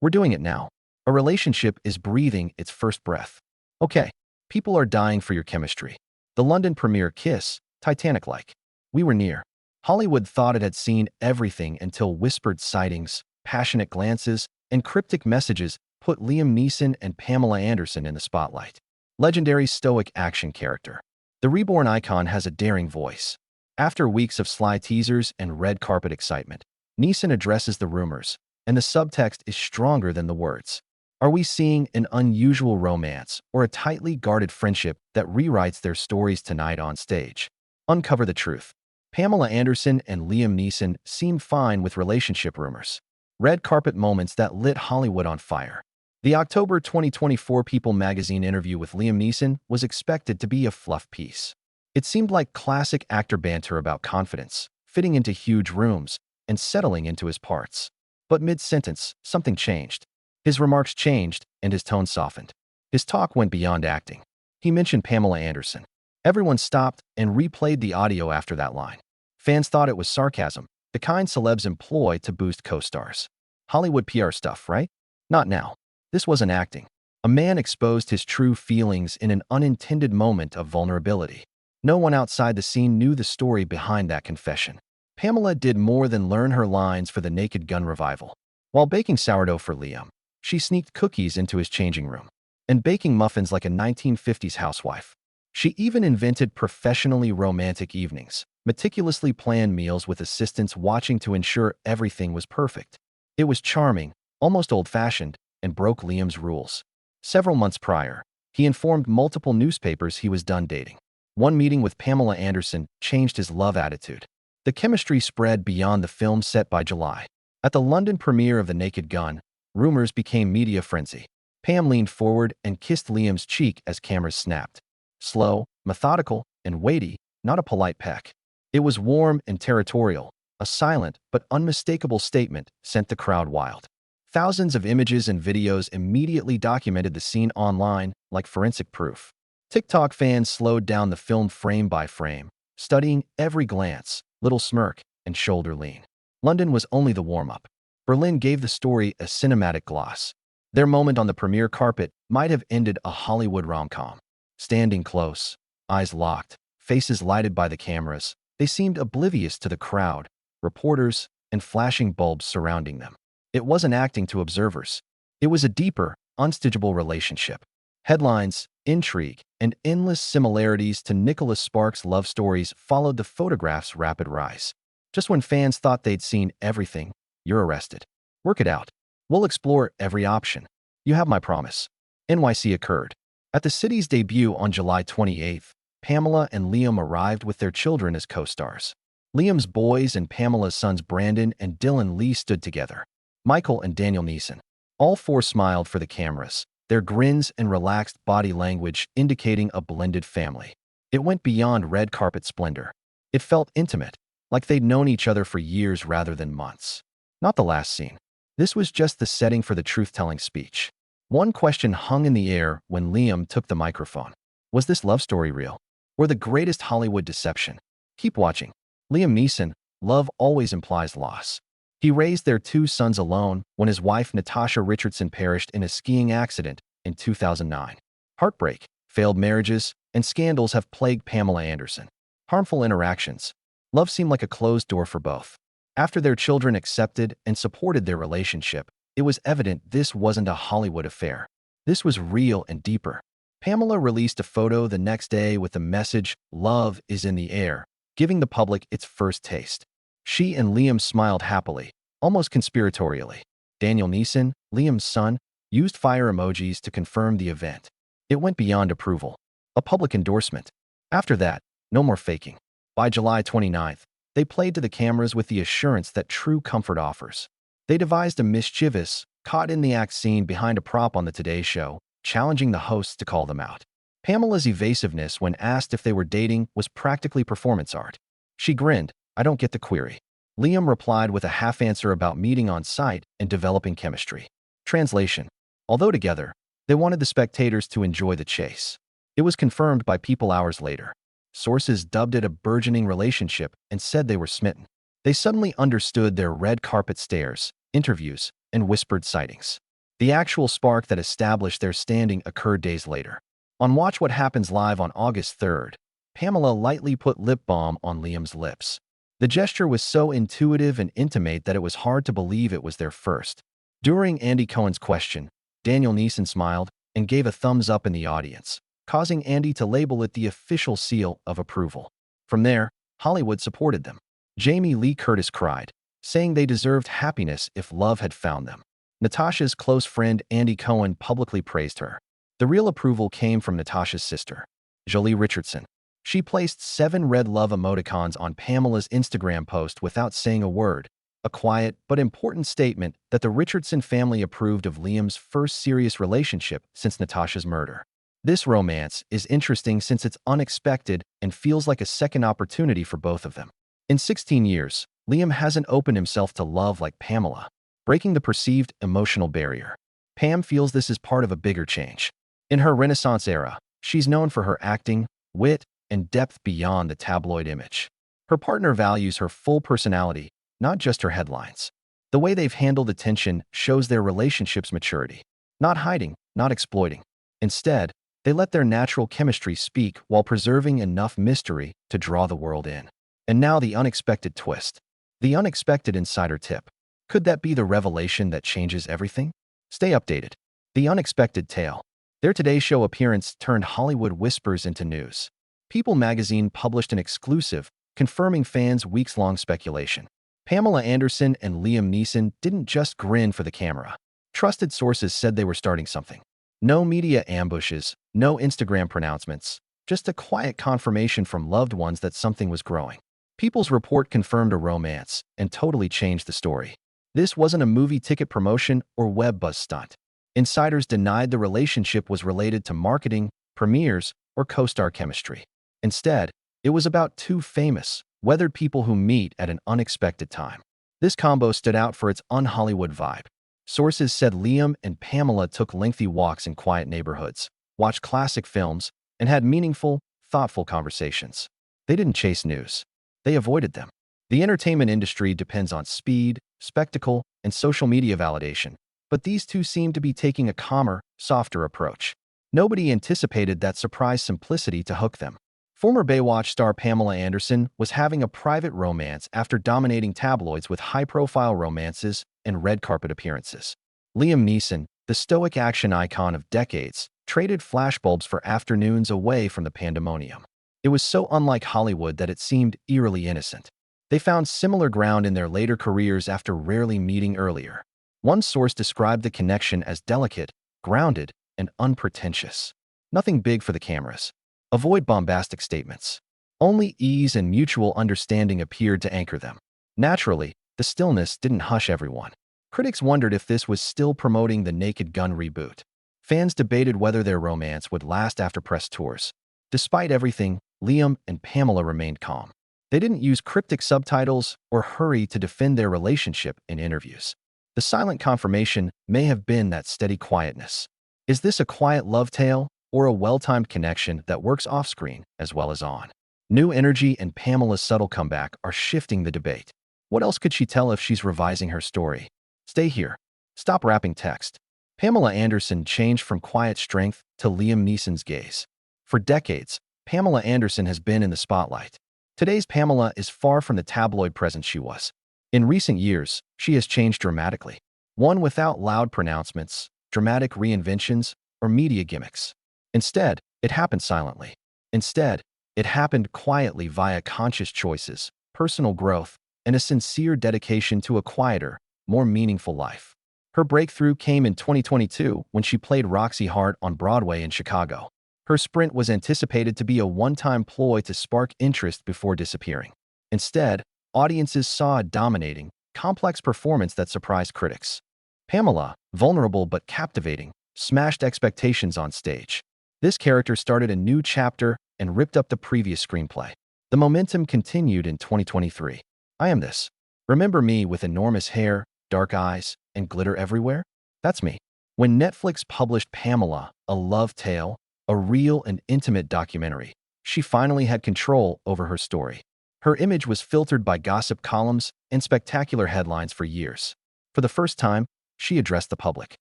We're doing it now. A relationship is breathing its first breath. Okay, people are dying for your chemistry. The London premiere kiss, Titanic-like. We were near. Hollywood thought it had seen everything until whispered sightings, passionate glances, and cryptic messages put Liam Neeson and Pamela Anderson in the spotlight. Legendary stoic action character. The reborn icon has a daring voice. After weeks of sly teasers and red carpet excitement, Neeson addresses the rumors, and the subtext is stronger than the words. Are we seeing an unusual romance or a tightly guarded friendship that rewrites their stories tonight on stage? Uncover the truth. Pamela Anderson and Liam Neeson seemed fine with relationship rumors. Red carpet moments that lit Hollywood on fire. The October 2024 People magazine interview with Liam Neeson was expected to be a fluff piece. It seemed like classic actor banter about confidence, fitting into huge rooms, and settling into his parts. But mid-sentence, something changed. His remarks changed, and his tone softened. His talk went beyond acting. He mentioned Pamela Anderson. Everyone stopped and replayed the audio after that line. Fans thought it was sarcasm, the kind celebs employ to boost co-stars. Hollywood PR stuff, right? Not now. This wasn't acting. A man exposed his true feelings in an unintended moment of vulnerability. No one outside the scene knew the story behind that confession. Pamela did more than learn her lines for the Naked Gun revival. While baking sourdough for Liam, she sneaked cookies into his changing room and baking muffins like a 1950s housewife. She even invented professionally romantic evenings, meticulously planned meals with assistants watching to ensure everything was perfect. It was charming, almost old-fashioned, and broke Liam's rules. Several months prior, he informed multiple newspapers he was done dating. One meeting with Pamela Anderson changed his love attitude. The chemistry spread beyond the film set by July. At the London premiere of The Naked Gun, rumors became media frenzy. Pam leaned forward and kissed Liam's cheek as cameras snapped. Slow, methodical, and weighty, not a polite peck. It was warm and territorial. A silent but unmistakable statement sent the crowd wild. Thousands of images and videos immediately documented the scene online like forensic proof. TikTok fans slowed down the film frame by frame, studying every glance, little smirk, and shoulder lean. London was only the warm-up. Berlin gave the story a cinematic gloss. Their moment on the premiere carpet might have ended a Hollywood rom-com. Standing close, eyes locked, faces lighted by the cameras, they seemed oblivious to the crowd, reporters, and flashing bulbs surrounding them. It wasn't acting to observers. It was a deeper, unstageable relationship. Headlines, intrigue, and endless similarities to Nicholas Sparks' love stories followed the photograph's rapid rise. Just when fans thought they'd seen everything, you're arrested. Work it out. We'll explore every option. You have my promise. NYC occurred. At the city's debut on July 28th, Pamela and Liam arrived with their children as co-stars. Liam's boys and Pamela's sons Brandon and Dylan Lee stood together. Michael and Daniel Neeson. All four smiled for the cameras, their grins and relaxed body language indicating a blended family. It went beyond red carpet splendor. It felt intimate, like they'd known each other for years rather than months. Not the last scene. This was just the setting for the truth-telling speech. One question hung in the air when Liam took the microphone. Was this love story real? Or the greatest Hollywood deception? Keep watching. Liam Neeson, love always implies loss. He raised their two sons alone when his wife Natasha Richardson perished in a skiing accident in 2009. Heartbreak, failed marriages, and scandals have plagued Pamela Anderson. Harmful interactions. Love seemed like a closed door for both. After their children accepted and supported their relationship, it was evident this wasn't a Hollywood affair. This was real and deeper. Pamela released a photo the next day with the message, "Love is in the air," giving the public its first taste. She and Liam smiled happily, almost conspiratorially. Daniel Neeson, Liam's son, used fire emojis to confirm the event. It went beyond approval. A public endorsement. After that, no more faking. By July 29th, they played to the cameras with the assurance that true comfort offers. They devised a mischievous, caught-in-the-act scene behind a prop on the Today Show, challenging the hosts to call them out. Pamela's evasiveness when asked if they were dating was practically performance art. She grinned, "I don't get the query." Liam replied with a half-answer about meeting on site and developing chemistry. Translation. Although together, they wanted the spectators to enjoy the chase. It was confirmed by People hours later. Sources dubbed it a burgeoning relationship and said they were smitten. They suddenly understood their red carpet stares, interviews, and whispered sightings. The actual spark that established their standing occurred days later. On Watch What Happens Live on August 3rd, Pamela lightly put lip balm on Liam's lips. The gesture was so intuitive and intimate that it was hard to believe it was their first. During Andy Cohen's question, Daniel Neeson smiled and gave a thumbs up in the audience, causing Andy to label it the official seal of approval. From there, Hollywood supported them. Jamie Lee Curtis cried, saying they deserved happiness if love had found them. Natasha's close friend Andy Cohen publicly praised her. The real approval came from Natasha's sister, Jolie Richardson. She placed 7 red love emoticons on Pamela's Instagram post without saying a word, a quiet but important statement that the Richardson family approved of Liam's first serious relationship since Natasha's murder. This romance is interesting since it's unexpected and feels like a second opportunity for both of them. In 16 years, Liam hasn't opened himself to love like Pamela, breaking the perceived emotional barrier. Pam feels this is part of a bigger change. In her Renaissance era, she's known for her acting, wit, and depth beyond the tabloid image. Her partner values her full personality, not just her headlines. The way they've handled attention shows their relationship's maturity. Not hiding, not exploiting. Instead, they let their natural chemistry speak while preserving enough mystery to draw the world in. And now the unexpected twist. The unexpected insider tip. Could that be the revelation that changes everything? Stay updated. The unexpected tale. Their Today Show appearance turned Hollywood whispers into news. People magazine published an exclusive, confirming fans' weeks-long speculation. Pamela Anderson and Liam Neeson didn't just grin for the camera. Trusted sources said they were starting something. No media ambushes, no Instagram pronouncements, just a quiet confirmation from loved ones that something was growing. People's Report confirmed a romance and totally changed the story. This wasn't a movie ticket promotion or web buzz stunt. Insiders denied the relationship was related to marketing, premieres, or co-star chemistry. Instead, it was about 2 famous, weathered people who meet at an unexpected time. This combo stood out for its un-Hollywood vibe. Sources said Liam and Pamela took lengthy walks in quiet neighborhoods, watched classic films, and had meaningful, thoughtful conversations. They didn't chase news. They avoided them. The entertainment industry depends on speed, spectacle, and social media validation, but these two seem to be taking a calmer, softer approach. Nobody anticipated that surprise simplicity to hook them. Former Baywatch star Pamela Anderson was having a private romance after dominating tabloids with high-profile romances and red carpet appearances. Liam Neeson, the stoic action icon of decades, traded flashbulbs for afternoons away from the pandemonium. It was so unlike Hollywood that it seemed eerily innocent. They found similar ground in their later careers after rarely meeting earlier. One source described the connection as delicate, grounded, and unpretentious. Nothing big for the cameras. Avoid bombastic statements. Only ease and mutual understanding appeared to anchor them. Naturally, the stillness didn't hush everyone. Critics wondered if this was still promoting the Naked Gun reboot. Fans debated whether their romance would last after press tours. Despite everything, Liam and Pamela remained calm. They didn't use cryptic subtitles or hurry to defend their relationship in interviews. The silent confirmation may have been that steady quietness. Is this a quiet love tale or a well-timed connection that works off-screen as well as on? New energy and Pamela's subtle comeback are shifting the debate. What else could she tell if she's revising her story? Stay here. Stop wrapping text. Pamela Anderson changed from quiet strength to Liam Neeson's gaze. For decades, Pamela Anderson has been in the spotlight. Today's Pamela is far from the tabloid presence she was. In recent years, she has changed dramatically. One without loud pronouncements, dramatic reinventions, or media gimmicks. Instead, it happened silently. Instead, it happened quietly via conscious choices, personal growth, and a sincere dedication to a quieter, more meaningful life. Her breakthrough came in 2022 when she played Roxy Hart on Broadway in Chicago. Her sprint was anticipated to be a one-time ploy to spark interest before disappearing. Instead, audiences saw a dominating, complex performance that surprised critics. Pamela, vulnerable but captivating, smashed expectations on stage. This character started a new chapter and ripped up the previous screenplay. The momentum continued in 2023. I am this. Remember me with enormous hair, dark eyes, and glitter everywhere? That's me. When Netflix published Pamela, a love tale, a real and intimate documentary, she finally had control over her story. Her image was filtered by gossip columns and spectacular headlines for years. For the first time, she addressed the public.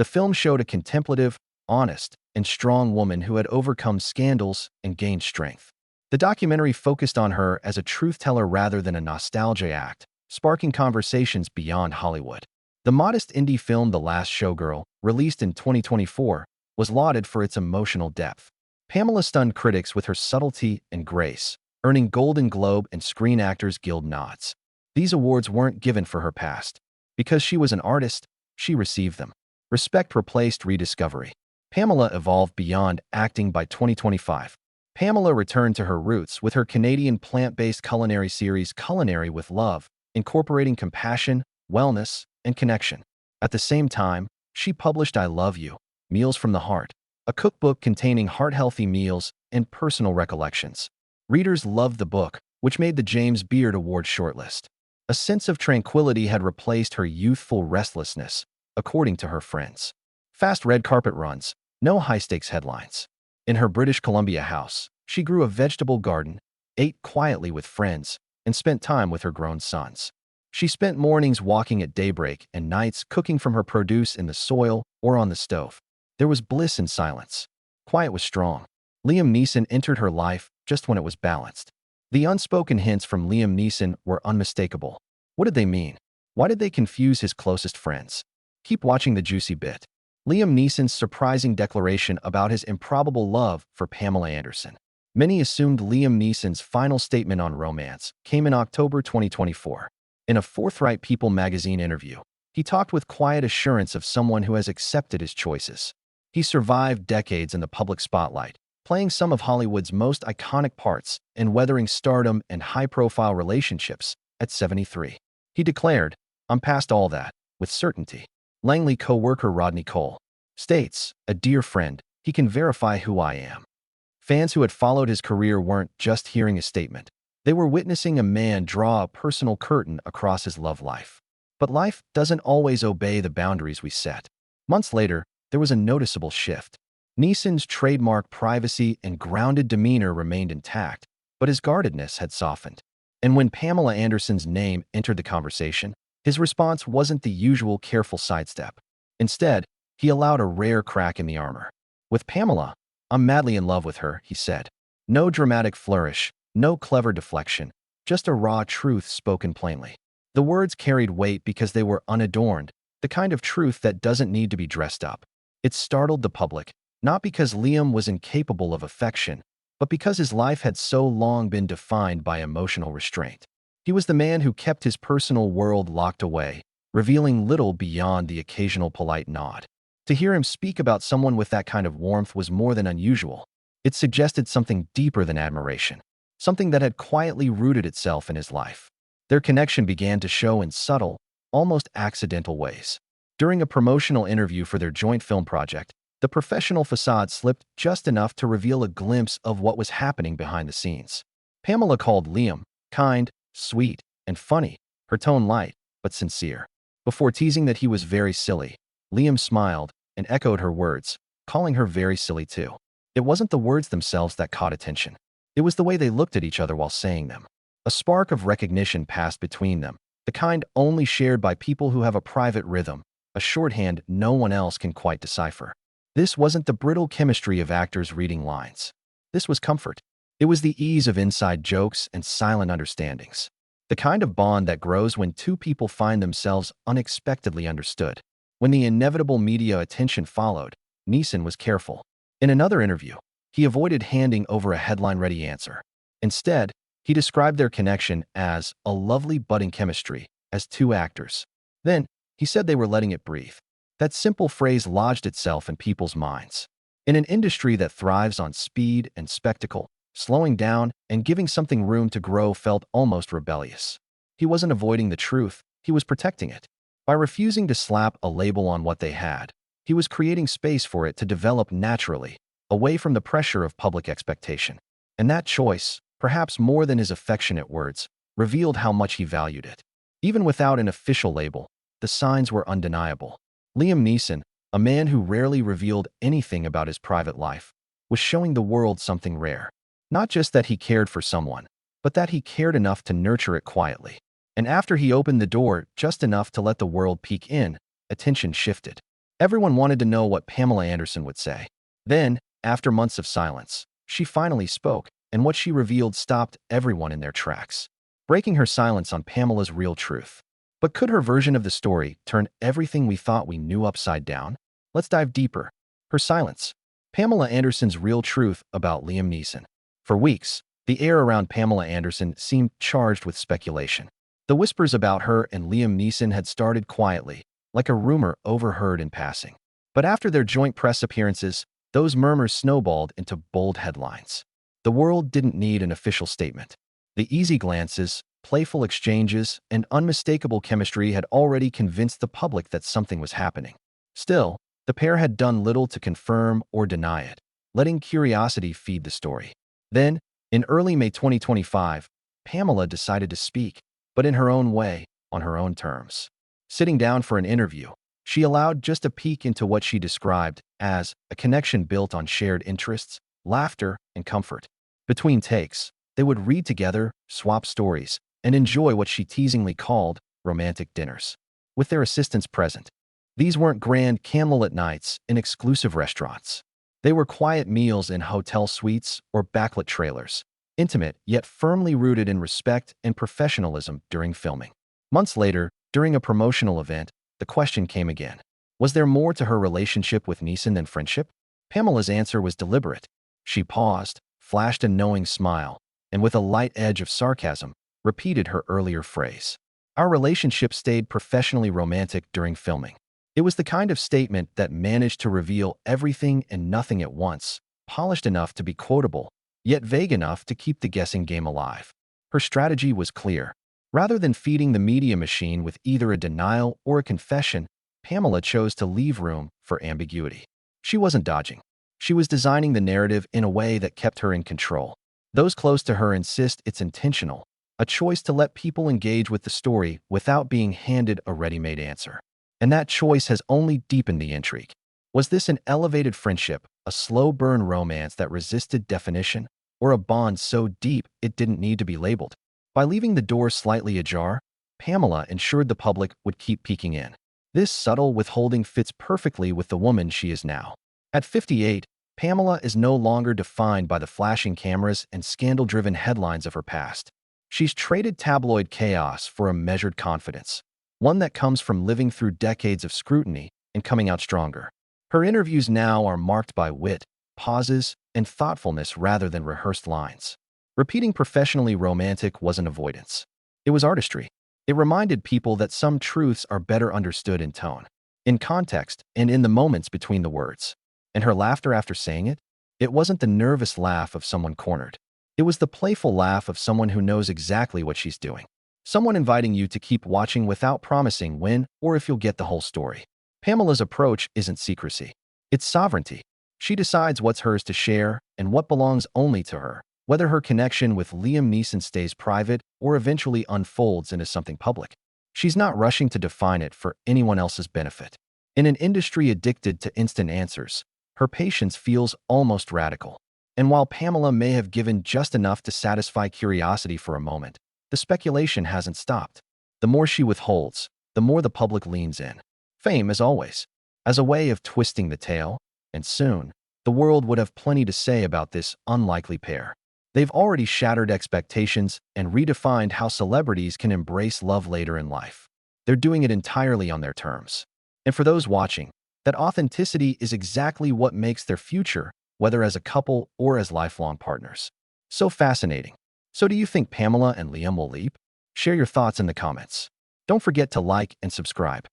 The film showed a contemplative, honest, and strong woman who had overcome scandals and gained strength. The documentary focused on her as a truth-teller rather than a nostalgia act, sparking conversations beyond Hollywood. The modest indie film The Last Showgirl, released in 2024, was lauded for its emotional depth. Pamela stunned critics with her subtlety and grace, earning Golden Globe and Screen Actors Guild nods. These awards weren't given for her past. Because she was an artist, she received them. Respect replaced rediscovery. Pamela evolved beyond acting by 2025. Pamela returned to her roots with her Canadian plant-based culinary series Culinary with Love, incorporating compassion, wellness, and connection. At the same time, she published I Love You, Meals from the Heart, a cookbook containing heart-healthy meals and personal recollections. Readers loved the book, which made the James Beard Award shortlist. A sense of tranquility had replaced her youthful restlessness, according to her friends. Fast red carpet runs, no high-stakes headlines. In her British Columbia house, she grew a vegetable garden, ate quietly with friends, and spent time with her grown sons. She spent mornings walking at daybreak and nights cooking from her produce in the soil or on the stove. There was bliss in silence. Quiet was strong. Liam Neeson entered her life just when it was balanced. The unspoken hints from Liam Neeson were unmistakable. What did they mean? Why did they confuse his closest friends? Keep watching the juicy bit. Liam Neeson's surprising declaration about his improbable love for Pamela Anderson. Many assumed Liam Neeson's final statement on romance came in October 2024. In a forthright People magazine interview, he talked with quiet assurance of someone who has accepted his choices. He survived decades in the public spotlight, playing some of Hollywood's most iconic parts and weathering stardom and high-profile relationships at 73. He declared, "I'm past all that," with certainty. Langley co-worker Rodney Cole states, "A dear friend, he can verify who I am." Fans who had followed his career weren't just hearing a statement. They were witnessing a man draw a personal curtain across his love life. But life doesn't always obey the boundaries we set. Months later, there was a noticeable shift. Neeson's trademark privacy and grounded demeanor remained intact, but his guardedness had softened. And when Pamela Anderson's name entered the conversation, his response wasn't the usual careful sidestep. Instead, he allowed a rare crack in the armor. "With Pamela, I'm madly in love with her," he said. No dramatic flourish, no clever deflection, just a raw truth spoken plainly. The words carried weight because they were unadorned, the kind of truth that doesn't need to be dressed up. It startled the public, not because Liam was incapable of affection, but because his life had so long been defined by emotional restraint. He was the man who kept his personal world locked away, revealing little beyond the occasional polite nod. To hear him speak about someone with that kind of warmth was more than unusual. It suggested something deeper than admiration, something that had quietly rooted itself in his life. Their connection began to show in subtle, almost accidental ways. During a promotional interview for their joint film project, the professional facade slipped just enough to reveal a glimpse of what was happening behind the scenes. Pamela called Liam kind, sweet, and funny, her tone light, but sincere. Before teasing that he was very silly, Liam smiled and echoed her words, calling her very silly too. It wasn't the words themselves that caught attention. It was the way they looked at each other while saying them. A spark of recognition passed between them, the kind only shared by people who have a private rhythm, a shorthand no one else can quite decipher. This wasn't the brittle chemistry of actors reading lines. This was comfort. It was the ease of inside jokes and silent understandings. The kind of bond that grows when two people find themselves unexpectedly understood. When the inevitable media attention followed, Neeson was careful. In another interview, he avoided handing over a headline-ready answer. Instead, he described their connection as a lovely budding chemistry, as two actors. Then, he said they were letting it breathe. That simple phrase lodged itself in people's minds. In an industry that thrives on speed and spectacle, slowing down and giving something room to grow felt almost rebellious. He wasn't avoiding the truth, he was protecting it. By refusing to slap a label on what they had, he was creating space for it to develop naturally, away from the pressure of public expectation. And that choice, perhaps more than his affectionate words, revealed how much he valued it. Even without an official label, the signs were undeniable. Liam Neeson, a man who rarely revealed anything about his private life, was showing the world something rare. Not just that he cared for someone, but that he cared enough to nurture it quietly. And after he opened the door just enough to let the world peek in, attention shifted. Everyone wanted to know what Pamela Anderson would say. Then, after months of silence, she finally spoke, and what she revealed stopped everyone in their tracks, breaking her silence on Pamela's real truth. But could her version of the story turn everything we thought we knew upside down? Let's dive deeper. Her silence. Pamela Anderson's real truth about Liam Neeson. For weeks, the air around Pamela Anderson seemed charged with speculation. The whispers about her and Liam Neeson had started quietly, like a rumor overheard in passing. But after their joint press appearances, those murmurs snowballed into bold headlines. The world didn't need an official statement. The easy glances, playful exchanges, and unmistakable chemistry had already convinced the public that something was happening. Still, the pair had done little to confirm or deny it, letting curiosity feed the story. Then, in early May 2025, Pamela decided to speak, but in her own way, on her own terms. Sitting down for an interview, she allowed just a peek into what she described as a connection built on shared interests, laughter, and comfort. Between takes, they would read together, swap stories, and enjoy what she teasingly called romantic dinners, with their assistants present. These weren't grand candlelit nights in exclusive restaurants. They were quiet meals in hotel suites or backlit trailers, intimate yet firmly rooted in respect and professionalism during filming. Months later, during a promotional event, the question came again. Was there more to her relationship with Neeson than friendship? Pamela's answer was deliberate. She paused, flashed a knowing smile, and with a light edge of sarcasm, repeated her earlier phrase. Our relationship stayed professionally romantic during filming. It was the kind of statement that managed to reveal everything and nothing at once, polished enough to be quotable, yet vague enough to keep the guessing game alive. Her strategy was clear. Rather than feeding the media machine with either a denial or a confession, Pamela chose to leave room for ambiguity. She wasn't dodging. She was designing the narrative in a way that kept her in control. Those close to her insist it's intentional, a choice to let people engage with the story without being handed a ready-made answer. And that choice has only deepened the intrigue. Was this an elevated friendship, a slow-burn romance that resisted definition, or a bond so deep it didn't need to be labeled? By leaving the door slightly ajar, Pamela ensured the public would keep peeking in. This subtle withholding fits perfectly with the woman she is now. At 58, Pamela is no longer defined by the flashing cameras and scandal-driven headlines of her past. She's traded tabloid chaos for a measured confidence, one that comes from living through decades of scrutiny and coming out stronger. Her interviews now are marked by wit, pauses, and thoughtfulness rather than rehearsed lines. Repeating professionally romantic wasn't avoidance. It was artistry. It reminded people that some truths are better understood in tone, in context, and in the moments between the words. And her laughter after saying it? It wasn't the nervous laugh of someone cornered. It was the playful laugh of someone who knows exactly what she's doing. Someone inviting you to keep watching without promising when or if you'll get the whole story. Pamela's approach isn't secrecy. It's sovereignty. She decides what's hers to share and what belongs only to her, whether her connection with Liam Neeson stays private or eventually unfolds into something public. She's not rushing to define it for anyone else's benefit. In an industry addicted to instant answers, her patience feels almost radical. And while Pamela may have given just enough to satisfy curiosity for a moment, the speculation hasn't stopped. The more she withholds, the more the public leans in. Fame, as always, as a way of twisting the tale, and soon, the world would have plenty to say about this unlikely pair. They've already shattered expectations and redefined how celebrities can embrace love later in life. They're doing it entirely on their terms. And for those watching, that authenticity is exactly what makes their future, whether as a couple or as lifelong partners, so fascinating. So do you think Pamela and Liam will leap? Share your thoughts in the comments. Don't forget to like and subscribe.